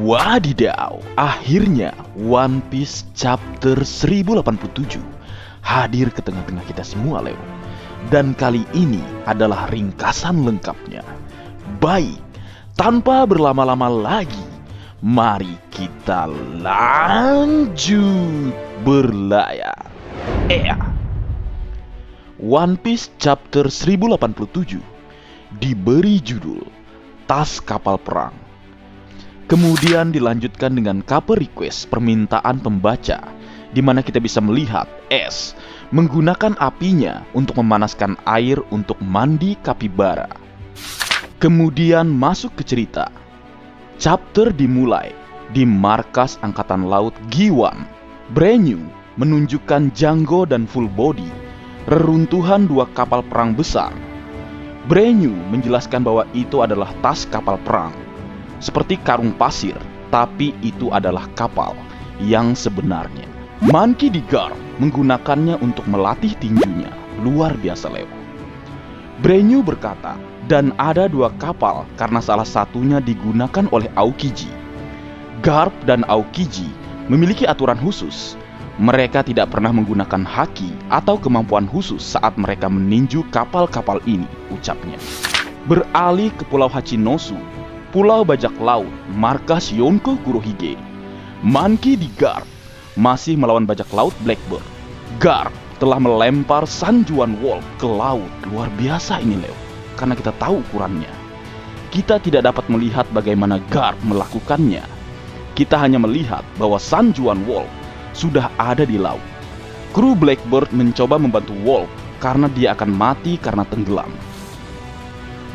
Wadidaw, akhirnya One Piece chapter 1087 hadir ke tengah-tengah kita semua, Leo. Dan kali ini adalah ringkasan lengkapnya. Baik, tanpa berlama-lama lagi, mari kita lanjut berlayar. One Piece chapter 1087 diberi judul Tas Kapal Perang. Kemudian dilanjutkan dengan cover request permintaan pembaca, di mana kita bisa melihat S menggunakan apinya untuk memanaskan air untuk mandi kapibara. Kemudian masuk ke cerita. Chapter dimulai di markas Angkatan Laut Giwan. Brenyu menunjukkan Django dan Full Body reruntuhan dua kapal perang besar. Brenyu menjelaskan bahwa itu adalah tas kapal perang, seperti karung pasir, tapi itu adalah kapal yang sebenarnya. Monkey D. Garp menggunakannya untuk melatih tinjunya. Luar biasa, Leo. Brenyu berkata, dan ada dua kapal karena salah satunya digunakan oleh Aokiji. Garp dan Aokiji memiliki aturan khusus. Mereka tidak pernah menggunakan haki atau kemampuan khusus saat mereka meninju kapal-kapal ini, ucapnya. Beralih ke Pulau Hachinosu, Pulau Bajak Laut, markas Yonko Kurohige. Monkey D. Garp masih melawan bajak laut Blackbird. Garp telah melempar Sanjuan Wolf ke laut. Luar biasa ini, Leo, karena kita tahu ukurannya. Kita tidak dapat melihat bagaimana Garp melakukannya. Kita hanya melihat bahwa Sanjuan Wolf sudah ada di laut. Kru Blackbird mencoba membantu Wolf karena dia akan mati karena tenggelam.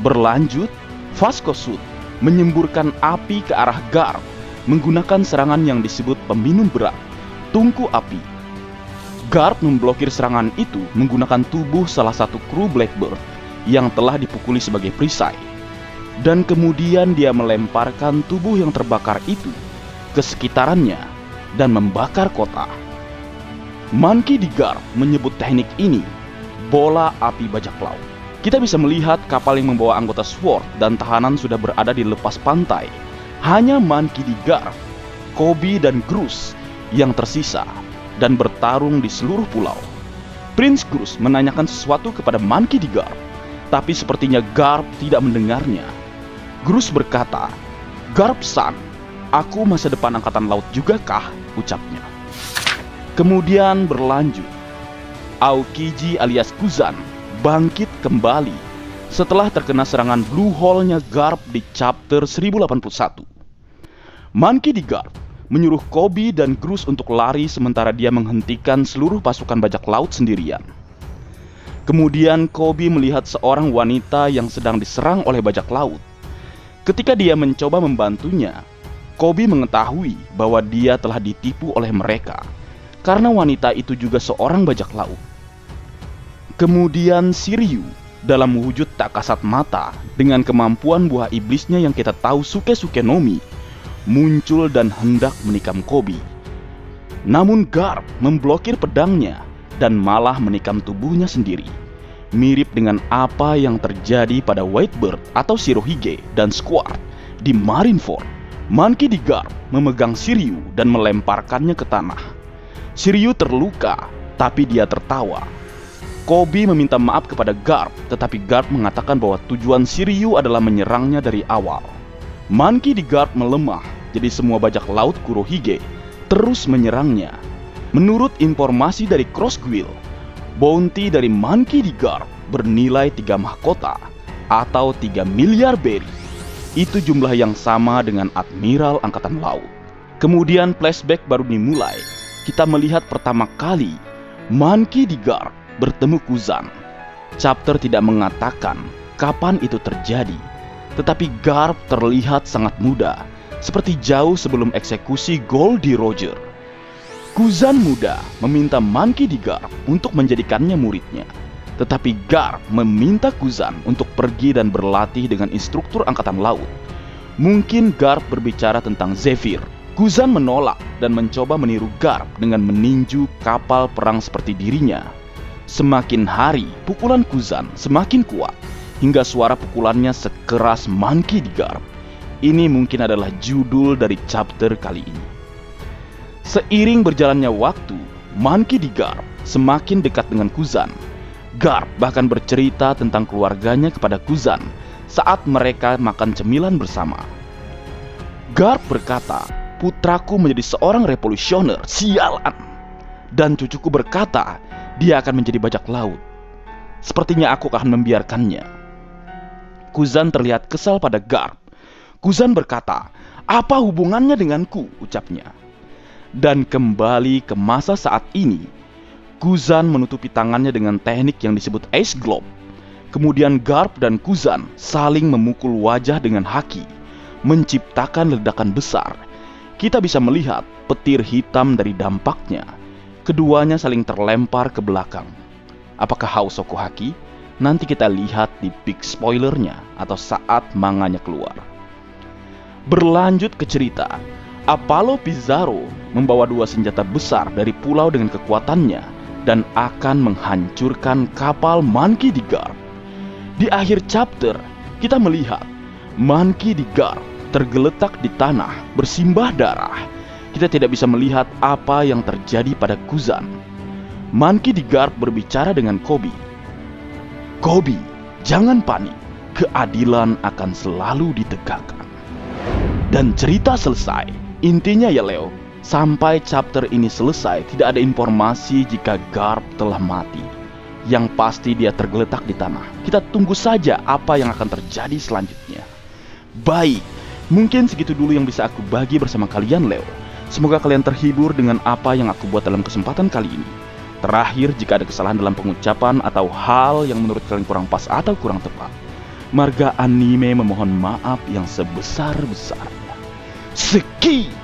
Berlanjut, Vasco Suit menyemburkan api ke arah Garp menggunakan serangan yang disebut peminum berat, tungku api. Garp memblokir serangan itu menggunakan tubuh salah satu kru Blackbird yang telah dipukuli sebagai perisai. Dan kemudian dia melemparkan tubuh yang terbakar itu ke sekitarannya dan membakar kota. Monkey D. Garp menyebut teknik ini bola api bajak laut. Kita bisa melihat kapal yang membawa anggota SWORD dan tahanan sudah berada di lepas pantai. Hanya Monkey D. Garp, Koby, dan Groose yang tersisa dan bertarung di seluruh pulau. Prince Groose menanyakan sesuatu kepada Monkey D. Garp, tapi sepertinya Garp tidak mendengarnya. Groose berkata, "Garp-san, aku masa depan angkatan laut juga kah?" ucapnya. Kemudian berlanjut. Aokiji alias Kuzan bangkit kembali setelah terkena serangan Blue Hole-nya Garp di chapter 1081. Monkey D. Garp menyuruh Koby dan Groose untuk lari sementara dia menghentikan seluruh pasukan bajak laut sendirian. Kemudian Koby melihat seorang wanita yang sedang diserang oleh bajak laut. Ketika dia mencoba membantunya, Koby mengetahui bahwa dia telah ditipu oleh mereka karena wanita itu juga seorang bajak laut. Kemudian Shiryu dalam wujud tak kasat mata dengan kemampuan buah iblisnya yang kita tahu Suke no Mi muncul dan hendak menikam Koby. Namun Garp memblokir pedangnya dan malah menikam tubuhnya sendiri. Mirip dengan apa yang terjadi pada Whitebird atau Shirohige dan Squad di Marineford. Monkey D. Garp memegang Shiryu dan melemparkannya ke tanah. Shiryu terluka, tapi dia tertawa. Koby meminta maaf kepada Garp, tetapi Garp mengatakan bahwa tujuan Shiryu adalah menyerangnya dari awal. Monkey D. Garp melemah, jadi semua bajak laut Kurohige terus menyerangnya. Menurut informasi dari Crossquill, bounty dari Monkey D. Garp bernilai 3 mahkota atau 3 miliar berry. Itu jumlah yang sama dengan Admiral Angkatan Laut. Kemudian flashback baru dimulai. Kita melihat pertama kali Monkey D. Garp bertemu Kuzan. Chapter tidak mengatakan kapan itu terjadi, tetapi Garp terlihat sangat muda, seperti jauh sebelum eksekusi Goldie Roger. Kuzan muda meminta Monkey D. Garp untuk menjadikannya muridnya, tetapi Garp meminta Kuzan untuk pergi dan berlatih dengan instruktur angkatan laut. Mungkin Garp berbicara tentang Zephyr. Kuzan menolak dan mencoba meniru Garp dengan meninju kapal perang seperti dirinya. Semakin hari, pukulan Kuzan semakin kuat hingga suara pukulannya sekeras Monkey D. Garp. ini mungkin adalah judul dari chapter kali ini. Seiring berjalannya waktu, Monkey D. Garp semakin dekat dengan Kuzan. Garp bahkan bercerita tentang keluarganya kepada Kuzan saat mereka makan cemilan bersama. Garp berkata, putraku menjadi seorang revolusioner, sialan. Dan cucuku berkata, dia akan menjadi bajak laut. Sepertinya aku akan membiarkannya. Kuzan terlihat kesal pada Garp. Kuzan berkata, apa hubungannya denganku, ucapnya. Dan kembali ke masa saat ini, Kuzan menutupi tangannya dengan teknik yang disebut Ice Globe. Kemudian Garp dan Kuzan saling memukul wajah dengan haki, menciptakan ledakan besar. Kita bisa melihat petir hitam dari dampaknya. Keduanya saling terlempar ke belakang. Apakah Housokku haki? Nanti kita lihat di big spoilernya atau saat manganya keluar. Berlanjut ke cerita, Apollo Pizarro membawa 2 senjata besar dari pulau dengan kekuatannya dan akan menghancurkan kapal Monkey D. Garp. Di akhir chapter, kita melihat Monkey D. Garp tergeletak di tanah bersimbah darah. Kita tidak bisa melihat apa yang terjadi pada Kuzan. Monkey D. Garp berbicara dengan Koby. Koby, jangan panik. Keadilan akan selalu ditegakkan. Dan cerita selesai. Intinya ya Leo, sampai chapter ini selesai tidak ada informasi jika Garp telah mati. Yang pasti dia tergeletak di tanah. Kita tunggu saja apa yang akan terjadi selanjutnya. Baik, mungkin segitu dulu yang bisa aku bagi bersama kalian Leo. Semoga kalian terhibur dengan apa yang aku buat dalam kesempatan kali ini. Terakhir, jika ada kesalahan dalam pengucapan atau hal yang menurut kalian kurang pas atau kurang tepat, Marga Anime memohon maaf yang sebesar-besarnya. Sekian.